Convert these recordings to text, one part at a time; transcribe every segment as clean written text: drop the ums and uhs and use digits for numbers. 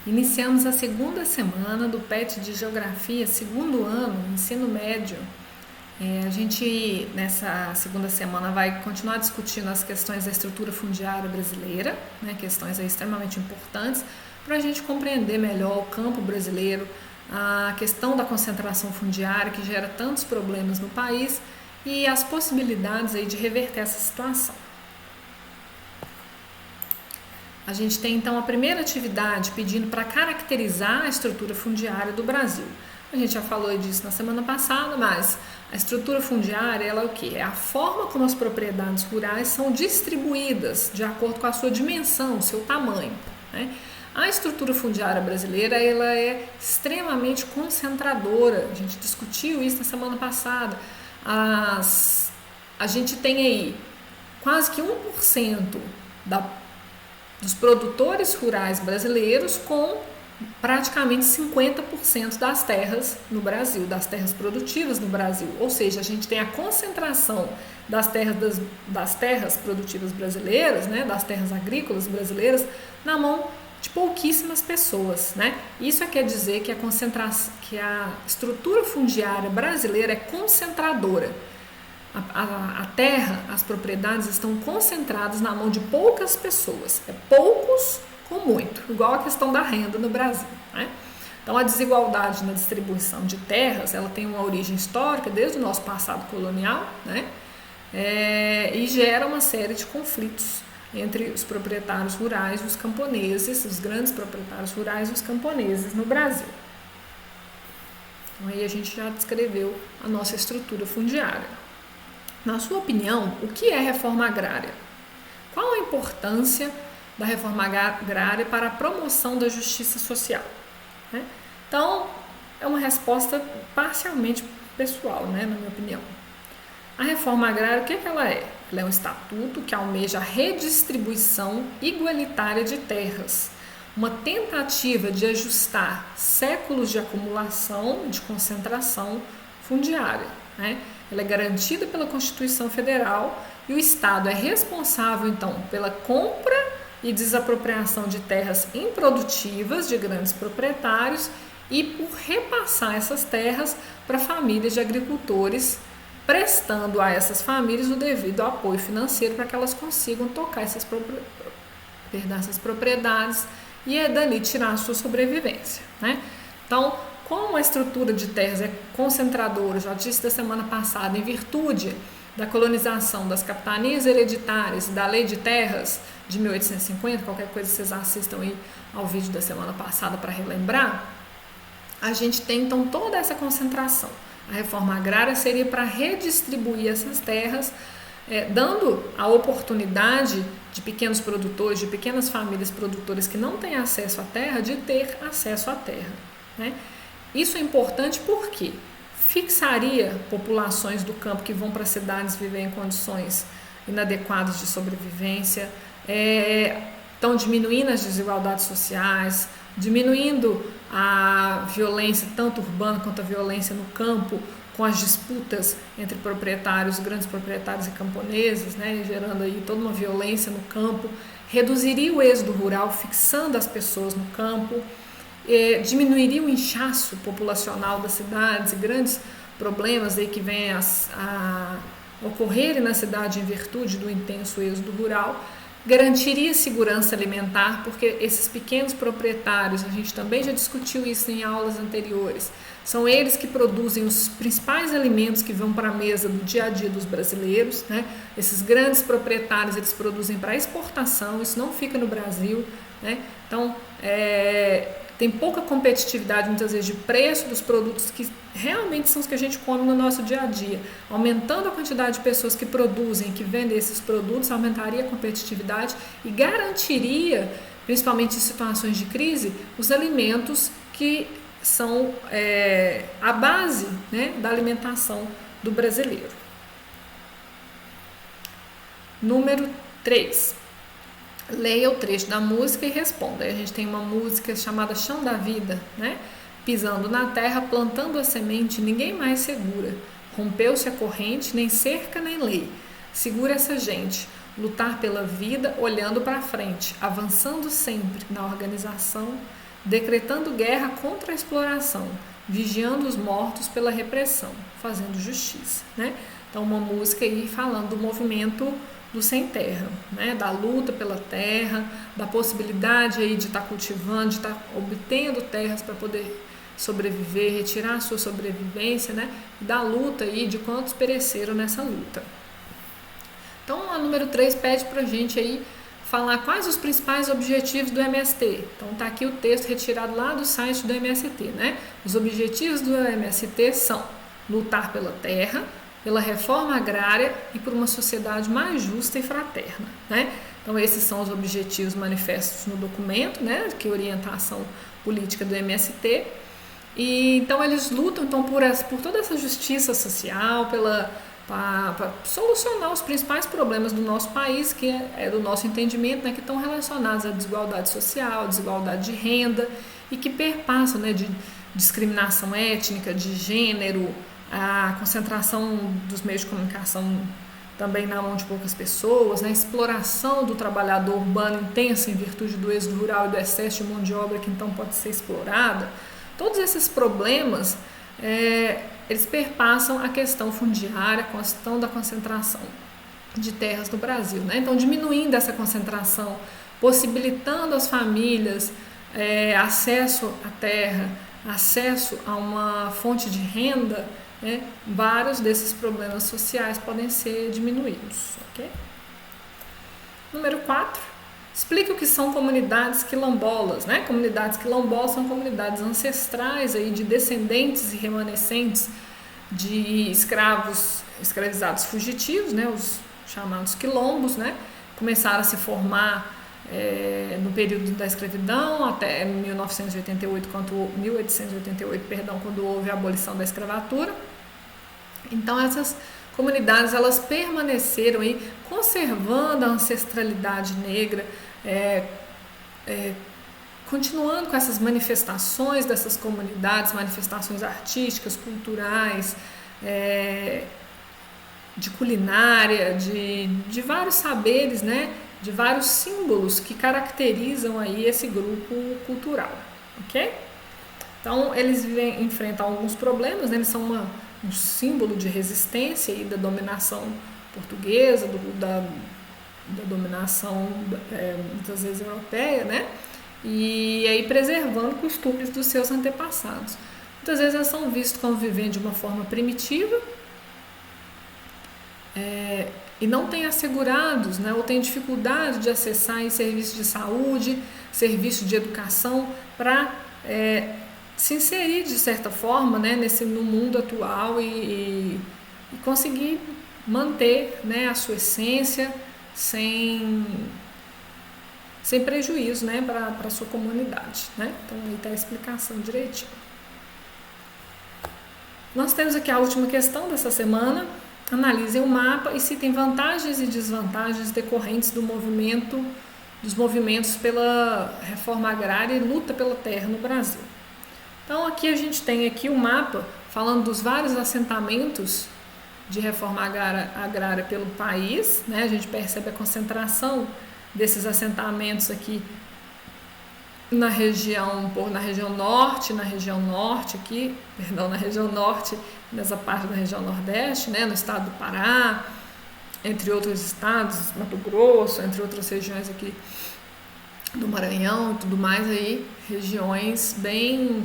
Iniciamos a segunda semana do PET de Geografia, segundo ano, ensino médio. A gente, nessa segunda semana, vai continuar discutindo as questões da estrutura fundiária brasileira, né, questões aí extremamente importantes, para a gente compreender melhor o campo brasileiro, a questão da concentração fundiária, que gera tantos problemas no país, e as possibilidades aí de reverter essa situação. A gente tem então a primeira atividade pedindo para caracterizar a estrutura fundiária do Brasil. A gente já falou disso na semana passada, mas a estrutura fundiária ela é o quê? É a forma como as propriedades rurais são distribuídas de acordo com a sua dimensão, o seu tamanho, né? A estrutura fundiária brasileira ela é extremamente concentradora. A gente discutiu isso na semana passada. A gente tem aí quase que 1% dos produtores rurais brasileiros com praticamente 50% das terras no Brasil, das terras produtivas no Brasil. Ou seja, a gente tem a concentração das terras produtivas brasileiras, né, das terras agrícolas brasileiras, na mão de pouquíssimas pessoas, né? Isso quer dizer que a estrutura fundiária brasileira é concentradora. A terra, as propriedades estão concentradas na mão de poucas pessoas. É poucos com muito, igual a questão da renda no Brasil, né? Então a desigualdade na distribuição de terras, ela tem uma origem histórica desde o nosso passado colonial, né? E gera uma série de conflitos entre os proprietários rurais e os camponeses, os grandes proprietários rurais e os camponeses no Brasil. Então aí a gente já descreveu a nossa estrutura fundiária. Na sua opinião, o que é reforma agrária? Qual a importância da reforma agrária para a promoção da justiça social? Então, é uma resposta parcialmente pessoal, né, na minha opinião. A reforma agrária, o que ela é? Ela é um estatuto que almeja a redistribuição igualitária de terras, uma tentativa de ajustar séculos de acumulação, de concentração fundiária, né? Ela é garantida pela Constituição Federal e o Estado é responsável, então, pela compra e desapropriação de terras improdutivas de grandes proprietários e por repassar essas terras para famílias de agricultores, prestando a essas famílias o devido apoio financeiro para que elas consigam tocar essas propriedades e dali tirar a sua sobrevivência, né? Então, como a estrutura de terras é concentradora, já disse da semana passada, em virtude da colonização das capitanias hereditárias e da Lei de Terras de 1850, qualquer coisa vocês assistam aí ao vídeo da semana passada para relembrar, a gente tem então toda essa concentração. A reforma agrária seria para redistribuir essas terras, dando a oportunidade de pequenos produtores, de pequenas famílias produtoras que não têm acesso à terra, de ter acesso à terra, né? Isso é importante porque fixaria populações do campo que vão para as cidades viver em condições inadequadas de sobrevivência, estão diminuindo as desigualdades sociais, diminuindo a violência tanto urbana quanto a violência no campo, com as disputas entre proprietários, grandes proprietários e camponeses, né, gerando aí toda uma violência no campo, reduziria o êxodo rural, fixando as pessoas no campo, diminuiria o inchaço populacional das cidades e grandes problemas aí que vêm a ocorrerem na cidade em virtude do intenso êxodo rural, garantiria segurança alimentar, porque esses pequenos proprietários, a gente também já discutiu isso em aulas anteriores, são eles que produzem os principais alimentos que vão para a mesa do dia a dia dos brasileiros, né? Esses grandes proprietários, eles produzem para exportação, isso não fica no Brasil, né? Então, tem pouca competitividade muitas vezes de preço dos produtos que realmente são os que a gente come no nosso dia a dia. Aumentando a quantidade de pessoas que produzem, que vendem esses produtos, aumentaria a competitividade e garantiria, principalmente em situações de crise, os alimentos que são a base, né, da alimentação do brasileiro. Número 3. Leia o trecho da música e responda. A gente tem uma música chamada Chão da Vida, né? Pisando na terra, plantando a semente, ninguém mais segura. Rompeu-se a corrente, nem cerca nem lei. Segura essa gente. Lutar pela vida, olhando para frente, avançando sempre na organização decretando guerra contra a exploração, vigiando os mortos pela repressão, fazendo justiça, né? Então, uma música aí falando do movimento do sem terra, né? Da luta pela terra, da possibilidade aí de estar cultivando, de estar obtendo terras para poder sobreviver, retirar a sua sobrevivência, né? Da luta aí de quantos pereceram nessa luta. Então, a número 3 pede para a gente aí falar quais os principais objetivos do MST. Então, está aqui o texto retirado lá do site do MST, né? Os objetivos do MST são lutar pela terra, pela reforma agrária e por uma sociedade mais justa e fraterna, né? Então, esses são os objetivos manifestos no documento, né? Que é a orientação política do MST. E, então, eles lutam então, por toda essa justiça social, para solucionar os principais problemas do nosso país, que é do nosso entendimento, né, que estão relacionados à desigualdade social, desigualdade de renda e que perpassam, né, de discriminação étnica, de gênero, a concentração dos meios de comunicação também na mão de poucas pessoas, né, exploração do trabalhador urbano intensa em virtude do êxodo rural e do excesso de mão de obra que então pode ser explorada. Todos esses problemas eles perpassam a questão fundiária, a questão da concentração de terras no Brasil, né? Então, diminuindo essa concentração, possibilitando às famílias acesso à terra, acesso a uma fonte de renda, né? Vários desses problemas sociais podem ser diminuídos, ok? Número 4, explique o que são comunidades quilombolas, né? Comunidades quilombolas são comunidades ancestrais aí de descendentes e remanescentes de escravizados fugitivos, né? Os chamados quilombos, né? Começaram a se formar no período da escravidão até 1888, quando houve a abolição da escravatura. Então essas comunidades elas permaneceram aí conservando a ancestralidade negra, continuando com essas manifestações dessas comunidades, manifestações artísticas, culturais, de culinária, de vários saberes, né? De vários símbolos que caracterizam aí esse grupo cultural, ok? Então eles enfrentam alguns problemas, né? Eles são um símbolo de resistência aí da dominação portuguesa, da dominação muitas vezes europeia, né? E aí preservando costumes dos seus antepassados. Muitas vezes eles são vistos como vivendo de uma forma primitiva e não têm assegurados, né, ou têm dificuldade de acessar em serviços de saúde, serviços de educação, para se inserir de certa forma, né, no mundo atual e conseguir manter, né, a sua essência sem prejuízo, né, para a sua comunidade, né? Então aí está a explicação direitinho. Nós temos aqui a última questão dessa semana. Analisem o mapa e citem vantagens e desvantagens decorrentes dos movimentos pela reforma agrária e luta pela terra no Brasil. Então aqui a gente tem aqui o mapa falando dos vários assentamentos de reforma agrária pelo país, né? A gente percebe a concentração desses assentamentos aqui na região norte aqui, na região norte, nessa parte da região nordeste, né, no estado do Pará, entre outros estados, Mato Grosso, entre outras regiões aqui do Maranhão e tudo mais aí, regiões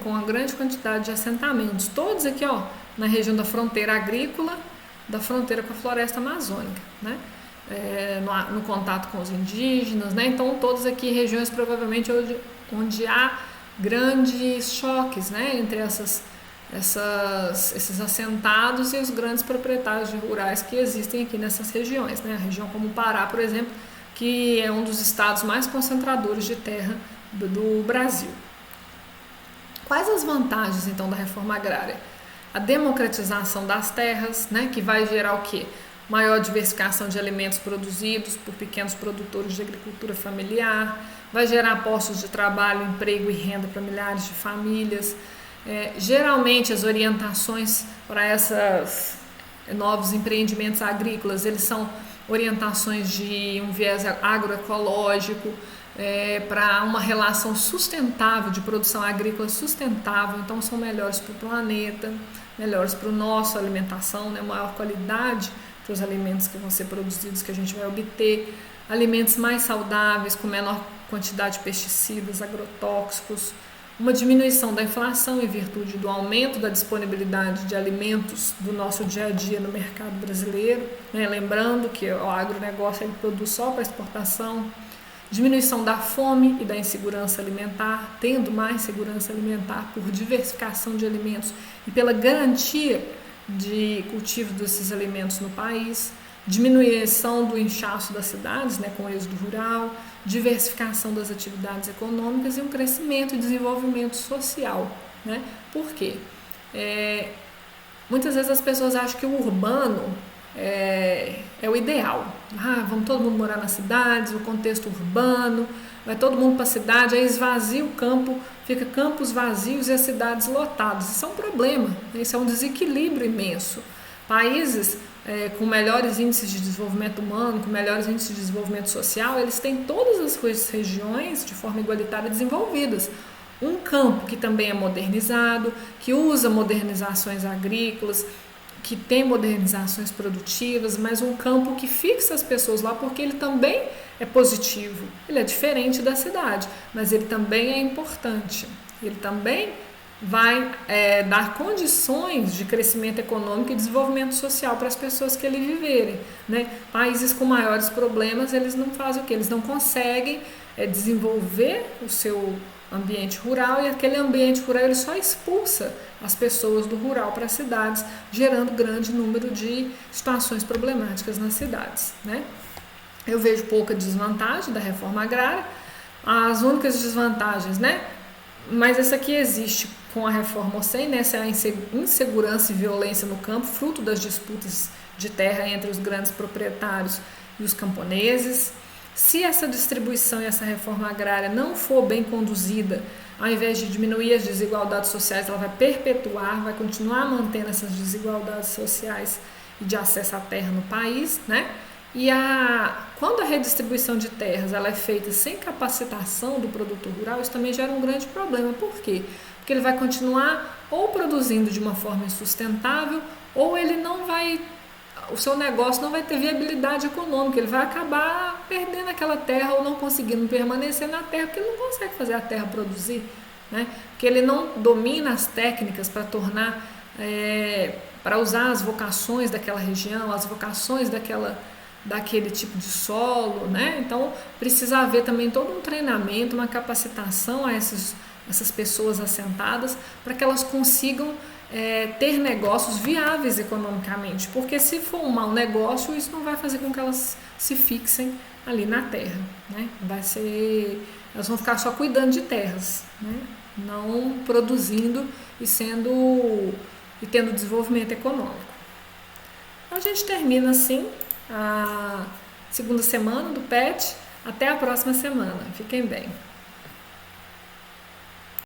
com uma grande quantidade de assentamentos, todos aqui, ó, na região da fronteira agrícola, da fronteira com a floresta amazônica, né? No contato com os indígenas, né? Então todos aqui regiões provavelmente onde há grandes choques, né? Entre esses assentados e os grandes proprietários rurais que existem aqui nessas regiões, né? A região como o Pará, por exemplo, que é um dos estados mais concentradores de terra do Brasil. Quais as vantagens então da reforma agrária? A democratização das terras, né? Que vai gerar o quê? Maior diversificação de alimentos produzidos por pequenos produtores de agricultura familiar, vai gerar postos de trabalho, emprego e renda para milhares de famílias. Geralmente as orientações para esses novos empreendimentos agrícolas, eles são orientações de um viés agroecológico, para uma relação sustentável, de produção agrícola sustentável. Então são melhores para o planeta, melhores para a nossa alimentação, né? Maior qualidade para os alimentos que vão ser produzidos, que a gente vai obter, alimentos mais saudáveis, com menor quantidade de pesticidas, agrotóxicos, uma diminuição da inflação em virtude do aumento da disponibilidade de alimentos do nosso dia a dia no mercado brasileiro, né? Lembrando que o agronegócio ele produz só para exportação, diminuição da fome e da insegurança alimentar, tendo mais segurança alimentar por diversificação de alimentos e pela garantia de cultivo desses alimentos no país, diminuição do inchaço das cidades, né, com o êxodo rural, diversificação das atividades econômicas e um crescimento e desenvolvimento social, né? Por quê? Muitas vezes as pessoas acham que o urbano é o ideal. Vamos todo mundo morar nas cidades, o contexto urbano, vai todo mundo para a cidade, aí esvazia o campo, fica campos vazios e as cidades lotadas. Isso é um problema, isso é um desequilíbrio imenso. Países com melhores índices de desenvolvimento humano, com melhores índices de desenvolvimento social, eles têm todas as suas regiões de forma igualitária desenvolvidas. Um campo que também é modernizado, que usa modernizações agrícolas, que tem modernizações produtivas, mas um campo que fixa as pessoas lá porque ele também é positivo. Ele é diferente da cidade, mas ele também é importante. Ele também vai dar condições de crescimento econômico e desenvolvimento social para as pessoas que ali viverem, né? Países com maiores problemas, eles não fazem o quê? Eles não conseguem desenvolver o seu ambiente rural, e aquele ambiente rural ele só expulsa as pessoas do rural para as cidades, gerando grande número de situações problemáticas nas cidades, né? Eu vejo pouca desvantagem da reforma agrária, as únicas desvantagens, né? Mas essa aqui existe com a reforma ou sem, né? Essa é a insegurança e violência no campo, fruto das disputas de terra entre os grandes proprietários e os camponeses. Se essa distribuição e essa reforma agrária não for bem conduzida, ao invés de diminuir as desigualdades sociais, ela vai perpetuar, vai continuar mantendo essas desigualdades sociais e de acesso à terra no país, né? E quando a redistribuição de terras ela é feita sem capacitação do produtor rural, isso também gera um grande problema. Por quê? Porque ele vai continuar ou produzindo de uma forma insustentável, ou o seu negócio não vai ter viabilidade econômica, ele vai acabar perdendo aquela terra ou não conseguindo permanecer na terra, porque ele não consegue fazer a terra produzir, né? Porque ele não domina as técnicas para tornar, para usar as vocações daquela região, as vocações daquele tipo de solo, né? Então precisa haver também todo um treinamento, uma capacitação a essas pessoas assentadas para que elas consigam ter negócios viáveis economicamente, porque se for um mau negócio, isso não vai fazer com que elas se fixem ali na terra, né? Elas vão ficar só cuidando de terras, né? Não produzindo e tendo desenvolvimento econômico. A gente termina assim a segunda semana do PET. Até a próxima semana. Fiquem bem.